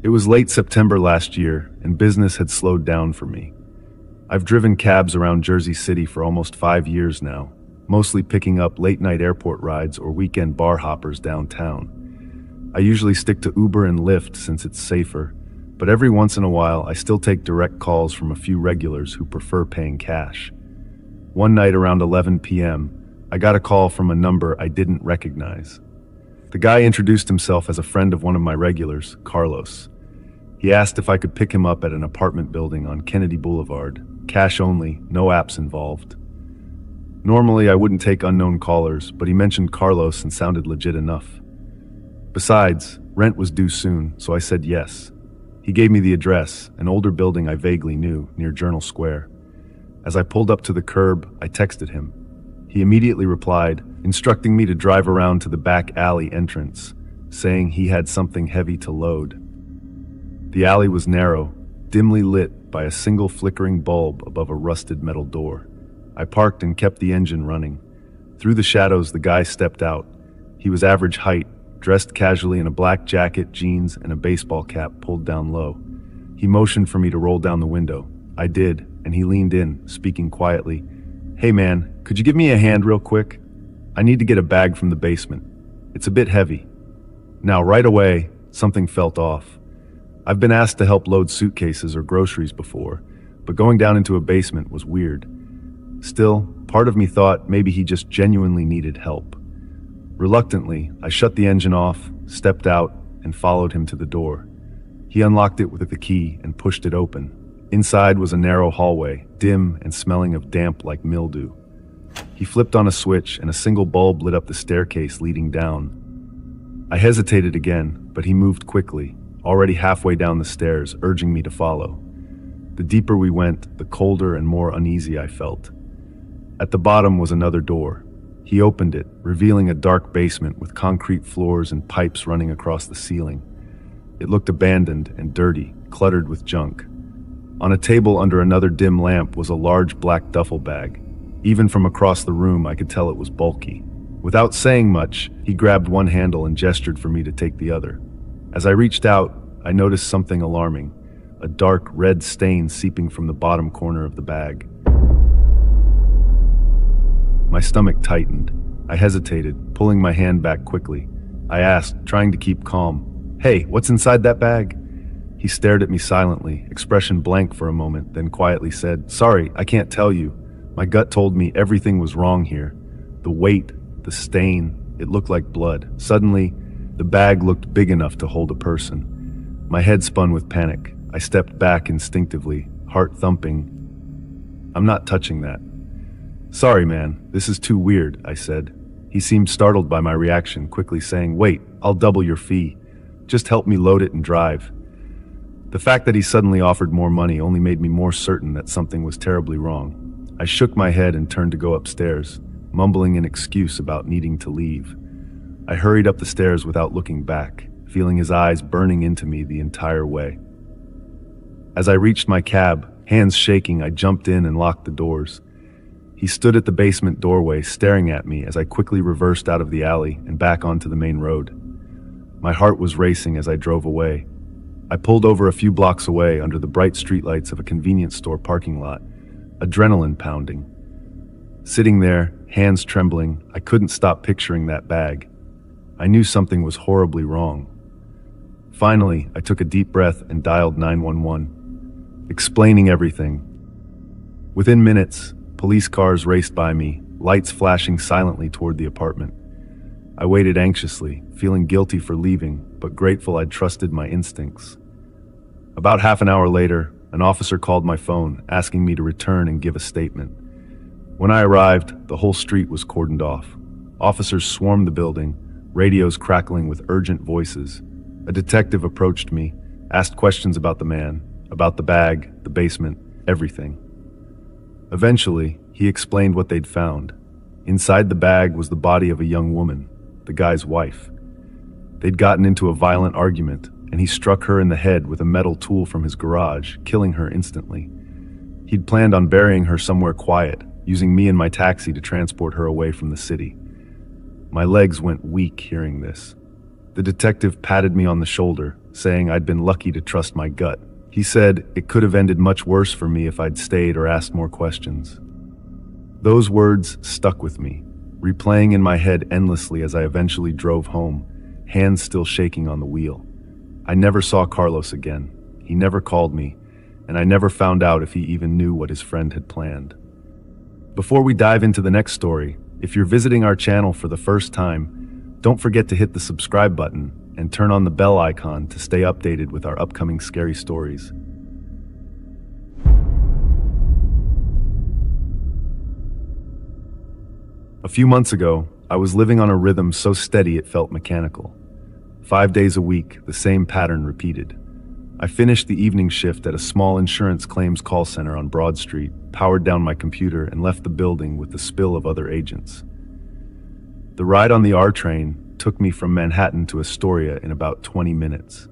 It was late September last year, and business had slowed down for me. I've driven cabs around Jersey City for almost 5 years now, mostly picking up late-night airport rides or weekend bar hoppers downtown. I usually stick to Uber and Lyft since it's safer, but every once in a while I still take direct calls from a few regulars who prefer paying cash. One night around 11 p.m., I got a call from a number I didn't recognize. The guy introduced himself as a friend of one of my regulars, Carlos. He asked if I could pick him up at an apartment building on Kennedy Boulevard, cash only, no apps involved. Normally I wouldn't take unknown callers, but he mentioned Carlos and sounded legit enough. Besides, rent was due soon, so I said yes. He gave me the address, an older building I vaguely knew, near Journal Square. As I pulled up to the curb, I texted him. He immediately replied, instructing me to drive around to the back alley entrance, saying he had something heavy to load. The alley was narrow, dimly lit by a single flickering bulb above a rusted metal door. I parked and kept the engine running. Through the shadows, the guy stepped out. He was average height, dressed casually in a black jacket, jeans, and a baseball cap pulled down low. He motioned for me to roll down the window. I did, and he leaned in, speaking quietly. "Hey man, could you give me a hand real quick? I need to get a bag from the basement. It's a bit heavy." Now, right away, something felt off. I've been asked to help load suitcases or groceries before, but going down into a basement was weird. Still, part of me thought maybe he just genuinely needed help. Reluctantly, I shut the engine off, stepped out, and followed him to the door. He unlocked it with the key and pushed it open. Inside was a narrow hallway, dim and smelling of damp like mildew. He flipped on a switch and a single bulb lit up the staircase leading down. I hesitated again, but he moved quickly, already halfway down the stairs, urging me to follow. The deeper we went, the colder and more uneasy I felt. At the bottom was another door. He opened it, revealing a dark basement with concrete floors and pipes running across the ceiling. It looked abandoned and dirty, cluttered with junk. On a table under another dim lamp was a large black duffel bag. Even from across the room, I could tell it was bulky. Without saying much, he grabbed one handle and gestured for me to take the other. As I reached out, I noticed something alarming, a dark red stain seeping from the bottom corner of the bag. My stomach tightened. I hesitated, pulling my hand back quickly. I asked, trying to keep calm, "Hey, what's inside that bag?" He stared at me silently, expression blank for a moment, then quietly said, "Sorry, I can't tell you. My gut told me everything was wrong here. The weight, the stain, it looked like blood. Suddenly, the bag looked big enough to hold a person." My head spun with panic. I stepped back instinctively, heart thumping. "I'm not touching that." "Sorry, man, this is too weird," I said. He seemed startled by my reaction, quickly saying, "Wait, I'll double your fee. Just help me load it and drive." The fact that he suddenly offered more money only made me more certain that something was terribly wrong. I shook my head and turned to go upstairs, mumbling an excuse about needing to leave. I hurried up the stairs without looking back, feeling his eyes burning into me the entire way. As I reached my cab, hands shaking, I jumped in and locked the doors. He stood at the basement doorway, staring at me as I quickly reversed out of the alley and back onto the main road. My heart was racing as I drove away. I pulled over a few blocks away under the bright streetlights of a convenience store parking lot, adrenaline pounding. Sitting there, hands trembling, I couldn't stop picturing that bag. I knew something was horribly wrong. Finally, I took a deep breath and dialed 911, explaining everything. Within minutes, police cars raced by me, lights flashing silently toward the apartment. I waited anxiously, feeling guilty for leaving, but grateful I'd trusted my instincts. About half an hour later, an officer called my phone, asking me to return and give a statement. When I arrived, the whole street was cordoned off. Officers swarmed the building, radios crackling with urgent voices. A detective approached me, asked questions about the man, about the bag, the basement, everything. Eventually, he explained what they'd found. Inside the bag was the body of a young woman, the guy's wife. They'd gotten into a violent argument, and he struck her in the head with a metal tool from his garage, killing her instantly. He'd planned on burying her somewhere quiet, using me and my taxi to transport her away from the city. My legs went weak hearing this. The detective patted me on the shoulder, saying I'd been lucky to trust my gut. He said it could have ended much worse for me if I'd stayed or asked more questions. Those words stuck with me, replaying in my head endlessly as I eventually drove home, hands still shaking on the wheel. I never saw Carlos again. He never called me, and I never found out if he even knew what his friend had planned. Before we dive into the next story, if you're visiting our channel for the first time, don't forget to hit the subscribe button and turn on the bell icon to stay updated with our upcoming scary stories. A few months ago, I was living on a rhythm so steady it felt mechanical. 5 days a week, the same pattern repeated. I finished the evening shift at a small insurance claims call center on Broad Street, powered down my computer, and left the building with the spill of other agents. The ride on the R train took me from Manhattan to Astoria in about 20 minutes.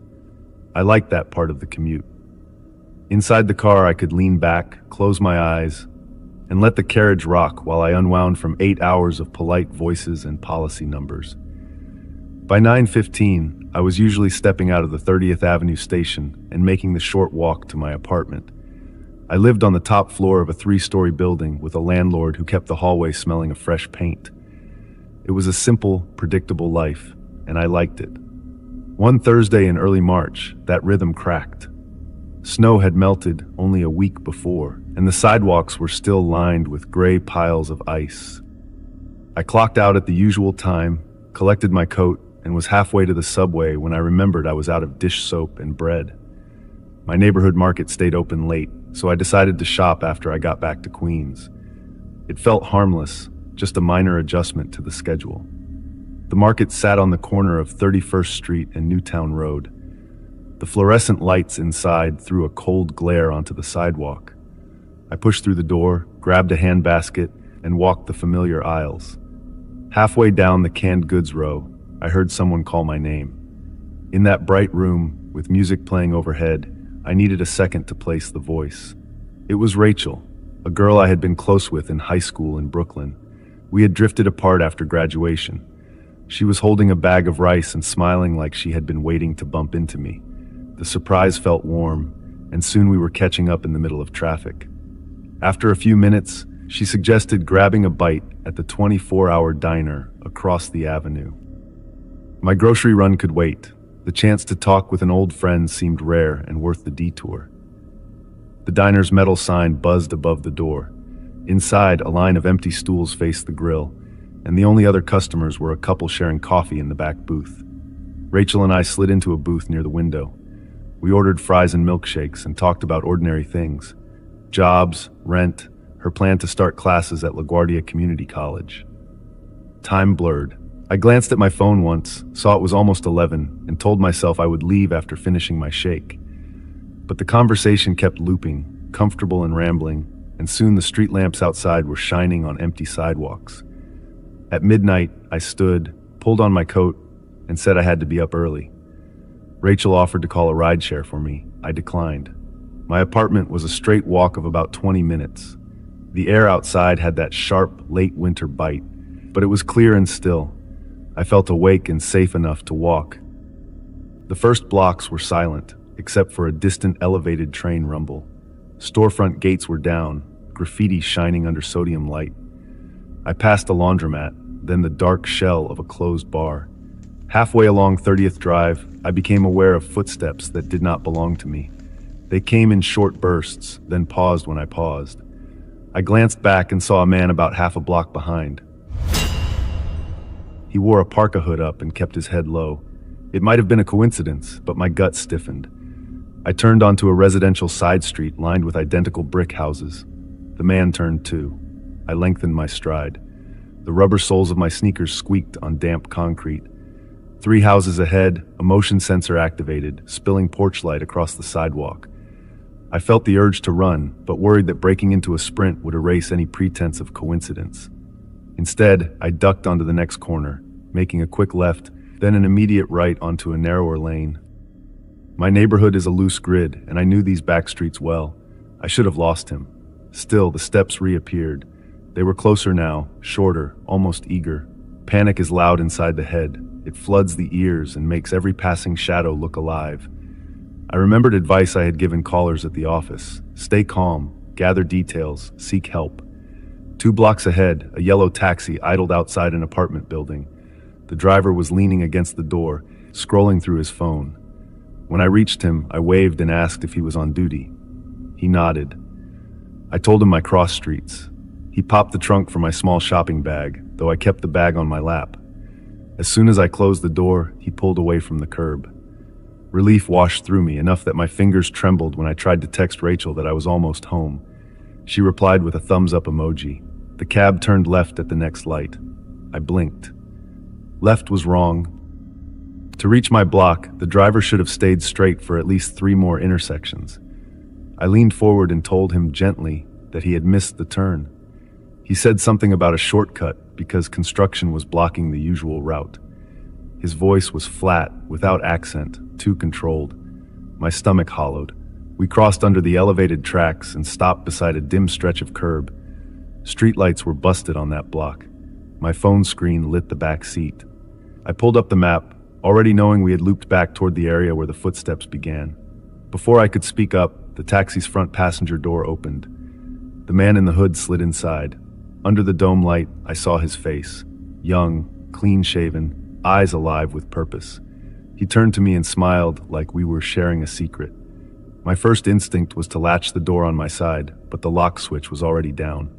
I liked that part of the commute. Inside the car, I could lean back, close my eyes, and let the carriage rock while I unwound from 8 hours of polite voices and policy numbers. By 9:15, I was usually stepping out of the 30th Avenue station and making the short walk to my apartment. I lived on the top floor of a 3-story building with a landlord who kept the hallway smelling of fresh paint. It was a simple, predictable life, and I liked it. One Thursday in early March, that rhythm cracked. Snow had melted only a week before, and the sidewalks were still lined with gray piles of ice. I clocked out at the usual time, collected my coat, and was halfway to the subway when I remembered I was out of dish soap and bread. My neighborhood market stayed open late, so I decided to shop after I got back to Queens. It felt harmless, just a minor adjustment to the schedule. The market sat on the corner of 31st Street and Newtown Road. The fluorescent lights inside threw a cold glare onto the sidewalk. I pushed through the door, grabbed a handbasket, and walked the familiar aisles. Halfway down the canned goods row, I heard someone call my name. In that bright room, with music playing overhead, I needed a second to place the voice. It was Rachel, a girl I had been close with in high school in Brooklyn. We had drifted apart after graduation. She was holding a bag of rice and smiling like she had been waiting to bump into me. The surprise felt warm, and soon we were catching up in the middle of traffic. After a few minutes, she suggested grabbing a bite at the 24-hour diner across the avenue. My grocery run could wait. The chance to talk with an old friend seemed rare and worth the detour. The diner's metal sign buzzed above the door. Inside, a line of empty stools faced the grill, and the only other customers were a couple sharing coffee in the back booth. Rachel and I slid into a booth near the window. We ordered fries and milkshakes and talked about ordinary things. Jobs, rent, her plan to start classes at LaGuardia Community College. Time blurred. I glanced at my phone once, saw it was almost 11, and told myself I would leave after finishing my shake. But the conversation kept looping, comfortable and rambling, and soon the street lamps outside were shining on empty sidewalks. At midnight, I stood, pulled on my coat, and said I had to be up early. Rachel offered to call a rideshare for me. I declined. My apartment was a straight walk of about 20 minutes. The air outside had that sharp, late winter bite, but it was clear and still. I felt awake and safe enough to walk. The first blocks were silent, except for a distant elevated train rumble. Storefront gates were down, graffiti shining under sodium light. I passed a laundromat, then the dark shell of a closed bar. Halfway along 30th Drive, I became aware of footsteps that did not belong to me. They came in short bursts, then paused when I paused. I glanced back and saw a man about half a block behind. He wore a parka hood up and kept his head low. It might have been a coincidence, but my gut stiffened. I turned onto a residential side street lined with identical brick houses. The man turned too. I lengthened my stride. The rubber soles of my sneakers squeaked on damp concrete. 3 houses ahead, a motion sensor activated, spilling porch light across the sidewalk. I felt the urge to run, but worried that breaking into a sprint would erase any pretense of coincidence. Instead, I ducked onto the next corner, making a quick left, then an immediate right onto a narrower lane. My neighborhood is a loose grid, and I knew these back streets well. I should have lost him. Still, the steps reappeared. They were closer now, shorter, almost eager. Panic is loud inside the head. It floods the ears and makes every passing shadow look alive. I remembered advice I had given callers at the office. Stay calm, gather details, seek help. 2 blocks ahead, a yellow taxi idled outside an apartment building. The driver was leaning against the door, scrolling through his phone. When I reached him, I waved and asked if he was on duty. He nodded. I told him my cross streets. He popped the trunk for my small shopping bag, though I kept the bag on my lap. As soon as I closed the door, he pulled away from the curb. Relief washed through me, enough that my fingers trembled when I tried to text Rachel that I was almost home. She replied with a thumbs-up emoji. The cab turned left at the next light. I blinked. Left was wrong. To reach my block, the driver should have stayed straight for at least 3 more intersections. I leaned forward and told him gently that he had missed the turn. He said something about a shortcut because construction was blocking the usual route. His voice was flat, without accent, too controlled. My stomach hollowed. We crossed under the elevated tracks and stopped beside a dim stretch of curb. Streetlights were busted on that block. My phone screen lit the back seat. I pulled up the map, already knowing we had looped back toward the area where the footsteps began. Before I could speak up, the taxi's front passenger door opened. The man in the hood slid inside. Under the dome light, I saw his face. Young, clean-shaven, eyes alive with purpose. He turned to me and smiled like we were sharing a secret. My first instinct was to latch the door on my side, but the lock switch was already down.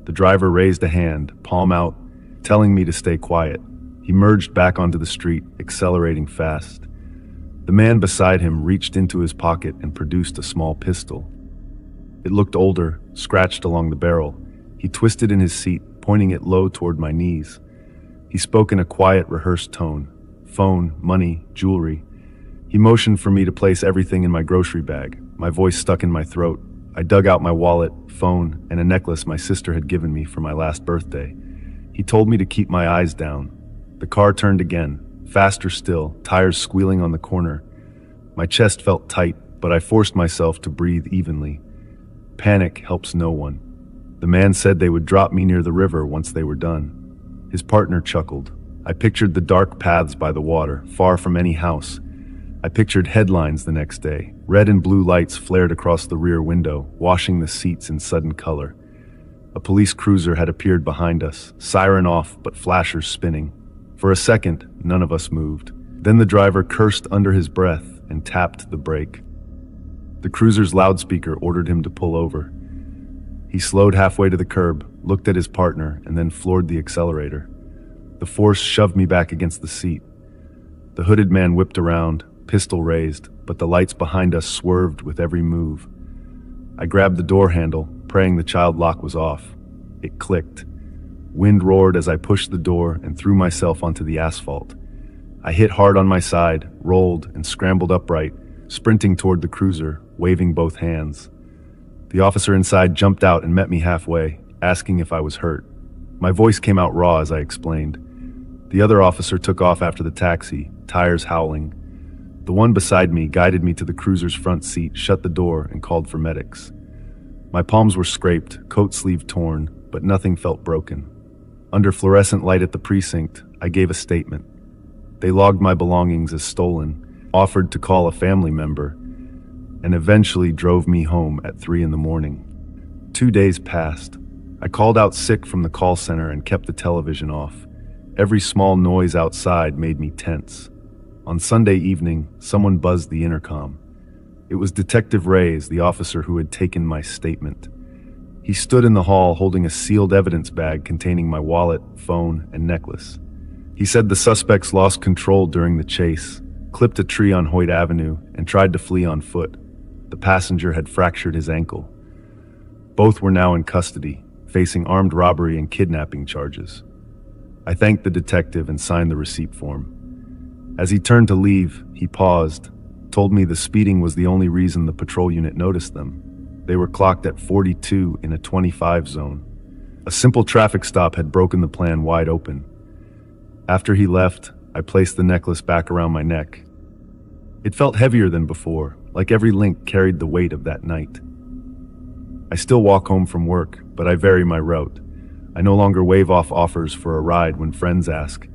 The driver raised a hand, palm out, telling me to stay quiet. He merged back onto the street, accelerating fast. The man beside him reached into his pocket and produced a small pistol. It looked older, scratched along the barrel. He twisted in his seat, pointing it low toward my knees. He spoke in a quiet, rehearsed tone. Phone, money, jewelry. He motioned for me to place everything in my grocery bag. My voice stuck in my throat. I dug out my wallet, phone, and a necklace my sister had given me for my last birthday. He told me to keep my eyes down. The car turned again, faster still, tires squealing on the corner. My chest felt tight, but I forced myself to breathe evenly. Panic helps no one. The man said they would drop me near the river once they were done. His partner chuckled. I pictured the dark paths by the water, far from any house. I pictured headlines the next day. Red and blue lights flared across the rear window, washing the seats in sudden color. A police cruiser had appeared behind us, siren off but flashers spinning. For a second, none of us moved. Then the driver cursed under his breath and tapped the brake. The cruiser's loudspeaker ordered him to pull over. He slowed halfway to the curb, looked at his partner, and then floored the accelerator. The force shoved me back against the seat. The hooded man whipped around, pistol raised, but the lights behind us swerved with every move. I grabbed the door handle, praying the child lock was off. It clicked. Wind roared as I pushed the door and threw myself onto the asphalt. I hit hard on my side, rolled, and scrambled upright, sprinting toward the cruiser, waving both hands. The officer inside jumped out and met me halfway, asking if I was hurt. My voice came out raw as I explained. The other officer took off after the taxi, tires howling. The one beside me guided me to the cruiser's front seat, shut the door, and called for medics. My palms were scraped, coat sleeve torn, but nothing felt broken. Under fluorescent light at the precinct, I gave a statement. They logged my belongings as stolen, offered to call a family member, and eventually drove me home at 3 a.m. 2 days passed. I called out sick from the call center and kept the television off. Every small noise outside made me tense. On Sunday evening, someone buzzed the intercom. It was Detective Reyes, the officer who had taken my statement. He stood in the hall holding a sealed evidence bag containing my wallet, phone, and necklace. He said the suspects lost control during the chase, clipped a tree on Hoyt Avenue, and tried to flee on foot. The passenger had fractured his ankle. Both were now in custody, facing armed robbery and kidnapping charges. I thanked the detective and signed the receipt form. As he turned to leave, he paused, told me the speeding was the only reason the patrol unit noticed them. They were clocked at 42 in a 25 zone. A simple traffic stop had broken the plan wide open. After he left, I placed the necklace back around my neck. It felt heavier than before, like every link carried the weight of that night. I still walk home from work, but I vary my route. I no longer wave off offers for a ride when friends ask.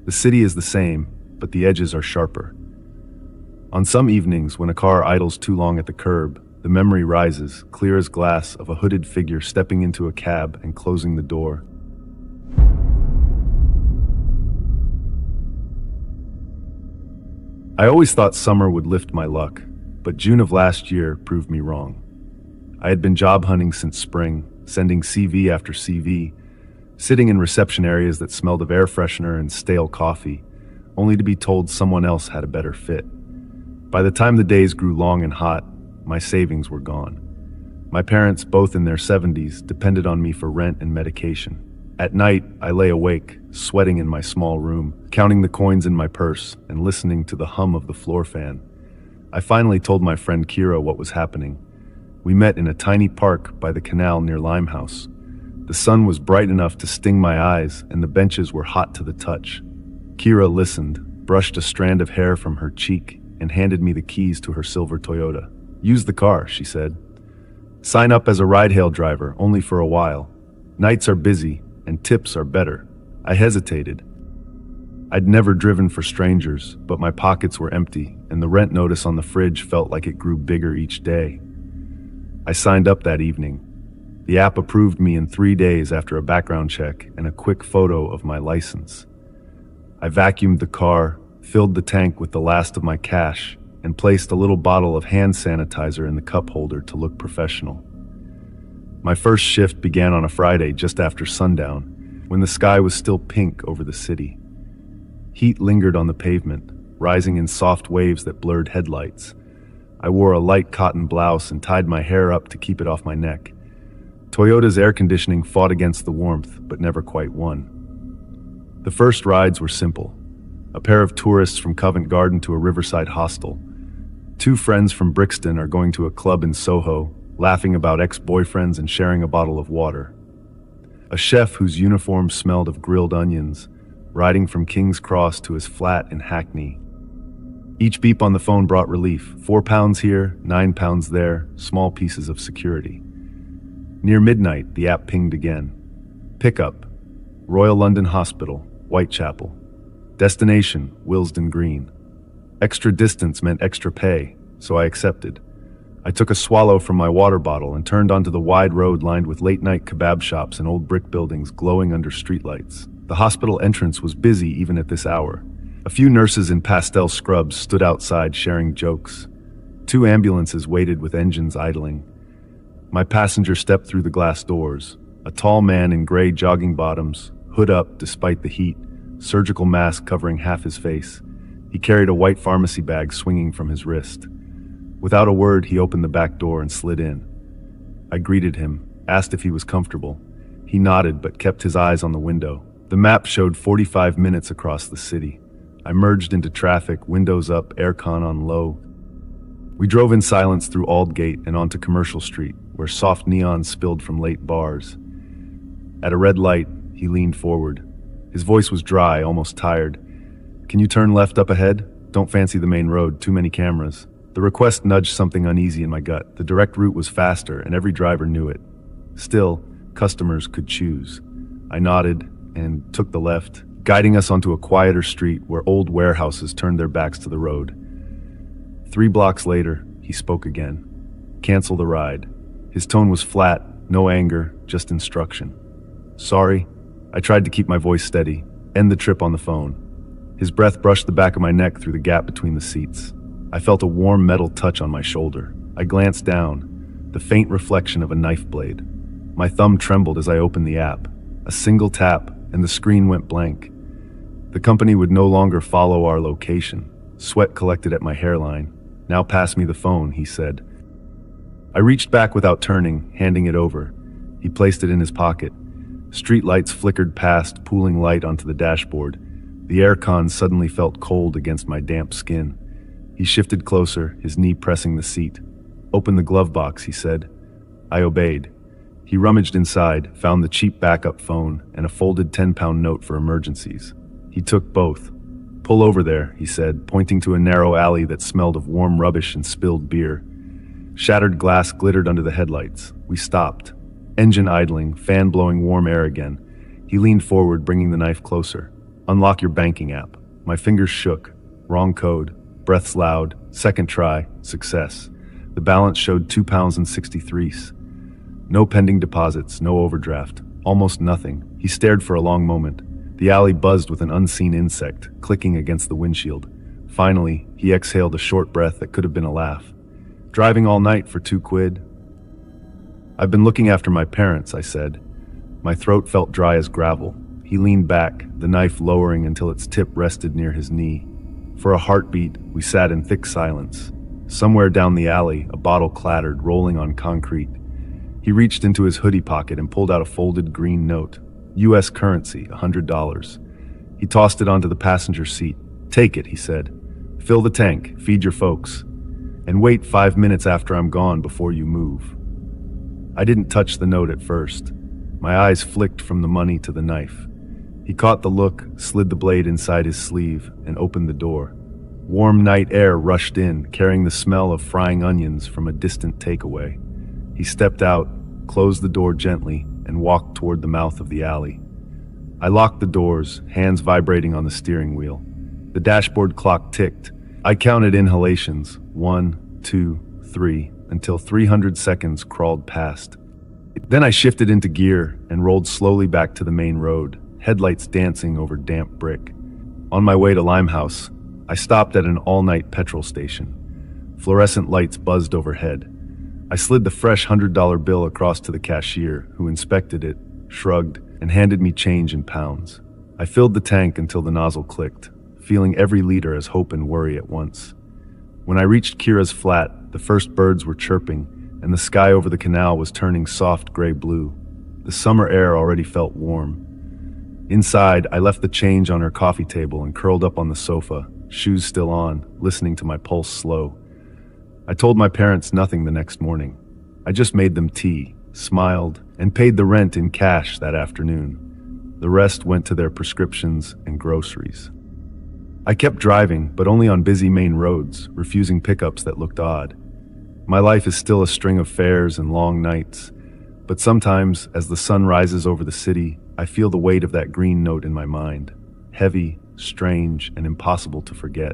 The city is the same, but the edges are sharper. On some evenings, when a car idles too long at the curb, the memory rises, clear as glass, of a hooded figure stepping into a cab and closing the door. I always thought summer would lift my luck, but June of last year proved me wrong. I had been job hunting since spring, sending CV after CV, sitting in reception areas that smelled of air freshener and stale coffee, only to be told someone else had a better fit. By the time the days grew long and hot, my savings were gone. My parents, both in their 70s, depended on me for rent and medication. At night, I lay awake, sweating in my small room, counting the coins in my purse and listening to the hum of the floor fan. I finally told my friend Kira what was happening. We met in a tiny park by the canal near Limehouse. The sun was bright enough to sting my eyes, and the benches were hot to the touch. Kira listened, brushed a strand of hair from her cheek, and handed me the keys to her silver Toyota. "Use the car," she said. "Sign up as a ride-hail driver, only for a while. Nights are busy, and tips are better." I hesitated. I'd never driven for strangers, but my pockets were empty, and the rent notice on the fridge felt like it grew bigger each day. I signed up that evening. The app approved me in 3 days after a background check and a quick photo of my license. I vacuumed the car, filled the tank with the last of my cash, and placed a little bottle of hand sanitizer in the cup holder to look professional. My first shift began on a Friday just after sundown, when the sky was still pink over the city. Heat lingered on the pavement, rising in soft waves that blurred headlights. I wore a light cotton blouse and tied my hair up to keep it off my neck. Toyota's air conditioning fought against the warmth, but never quite won. The first rides were simple. A pair of tourists from Covent Garden to a riverside hostel. 2 friends from Brixton are going to a club in Soho, laughing about ex-boyfriends and sharing a bottle of water. A chef whose uniform smelled of grilled onions, riding from King's Cross to his flat in Hackney. Each beep on the phone brought relief. £4 here, £9 there, small pieces of security. Near midnight, the app pinged again. Pickup: Royal London Hospital, Whitechapel. Destination: Willesden Green. Extra distance meant extra pay, so I accepted. I took a swallow from my water bottle and turned onto the wide road lined with late-night kebab shops and old brick buildings glowing under streetlights. The hospital entrance was busy even at this hour. A few nurses in pastel scrubs stood outside sharing jokes. 2 ambulances waited with engines idling. My passenger stepped through the glass doors. A tall man in gray jogging bottoms, hood up despite the heat, surgical mask covering half his face. He carried a white pharmacy bag swinging from his wrist. Without a word, he opened the back door and slid in. I greeted him, asked if he was comfortable. He nodded but kept his eyes on the window. The map showed 45 minutes across the city. I merged into traffic, windows up, aircon on low. We drove in silence through Aldgate and onto Commercial Street, where soft neon spilled from late bars. At a red light, he leaned forward. His voice was dry, almost tired. "Can you turn left up ahead? Don't fancy the main road, too many cameras." The request nudged something uneasy in my gut. The direct route was faster, and every driver knew it. Still, customers could choose. I nodded and took the left, guiding us onto a quieter street where old warehouses turned their backs to the road. 3 blocks later, he spoke again. "Cancel the ride." His tone was flat, no anger, just instruction. "Sorry." I tried to keep my voice steady. "End the trip on the phone." His breath brushed the back of my neck through the gap between the seats. I felt a warm metal touch on my shoulder. I glanced down, the faint reflection of a knife blade. My thumb trembled as I opened the app. A single tap, and the screen went blank. The company would no longer follow our location. Sweat collected at my hairline. "Now pass me the phone," he said. I reached back without turning, handing it over. He placed it in his pocket. Street lights flickered past, pooling light onto the dashboard. The aircon suddenly felt cold against my damp skin. He shifted closer, his knee pressing the seat. "Open the glove box," he said. I obeyed. He rummaged inside, found the cheap backup phone and a folded 10-pound note for emergencies. He took both. "Pull over there," he said, pointing to a narrow alley that smelled of warm rubbish and spilled beer. Shattered glass glittered under the headlights. We stopped. Engine idling, fan blowing warm air again. He leaned forward, bringing the knife closer. Unlock your banking app. My fingers shook. Wrong code. Breaths loud. Second try. Success. The balance showed £2.63. No pending deposits, no overdraft. Almost nothing. He stared for a long moment. The alley buzzed with an unseen insect, clicking against the windshield. Finally, he exhaled a short breath that could have been a laugh. Driving all night for £2? I've been looking after my parents, I said. My throat felt dry as gravel. He leaned back, the knife lowering until its tip rested near his knee. For a heartbeat, we sat in thick silence. Somewhere down the alley, a bottle clattered, rolling on concrete. He reached into his hoodie pocket and pulled out a folded green note. U.S. currency, $100. He tossed it onto the passenger seat. Take it, he said. Fill the tank, feed your folks, and wait 5 minutes after I'm gone before you move. I didn't touch the note at first. My eyes flicked from the money to the knife. He caught the look, slid the blade inside his sleeve, and opened the door. Warm night air rushed in, carrying the smell of frying onions from a distant takeaway. He stepped out, closed the door gently, and walked toward the mouth of the alley. I locked the doors, hands vibrating on the steering wheel. The dashboard clock ticked. I counted inhalations, 1, 2, 3, until 300 seconds crawled past. Then I shifted into gear and rolled slowly back to the main road, headlights dancing over damp brick. On my way to Limehouse, I stopped at an all-night petrol station. Fluorescent lights buzzed overhead. I slid the fresh $100 bill across to the cashier, who inspected it, shrugged, and handed me change in pounds. I filled the tank until the nozzle clicked, feeling every liter as hope and worry at once. When I reached Kira's flat, the first birds were chirping, and the sky over the canal was turning soft gray-blue. The summer air already felt warm. Inside, I left the change on her coffee table and curled up on the sofa, shoes still on, listening to my pulse slow. I told my parents nothing the next morning. I just made them tea, smiled, and paid the rent in cash that afternoon. The rest went to their prescriptions and groceries. I kept driving, but only on busy main roads, refusing pickups that looked odd. My life is still a string of fares and long nights, but sometimes, as the sun rises over the city, I feel the weight of that green note in my mind, heavy, strange, and impossible to forget.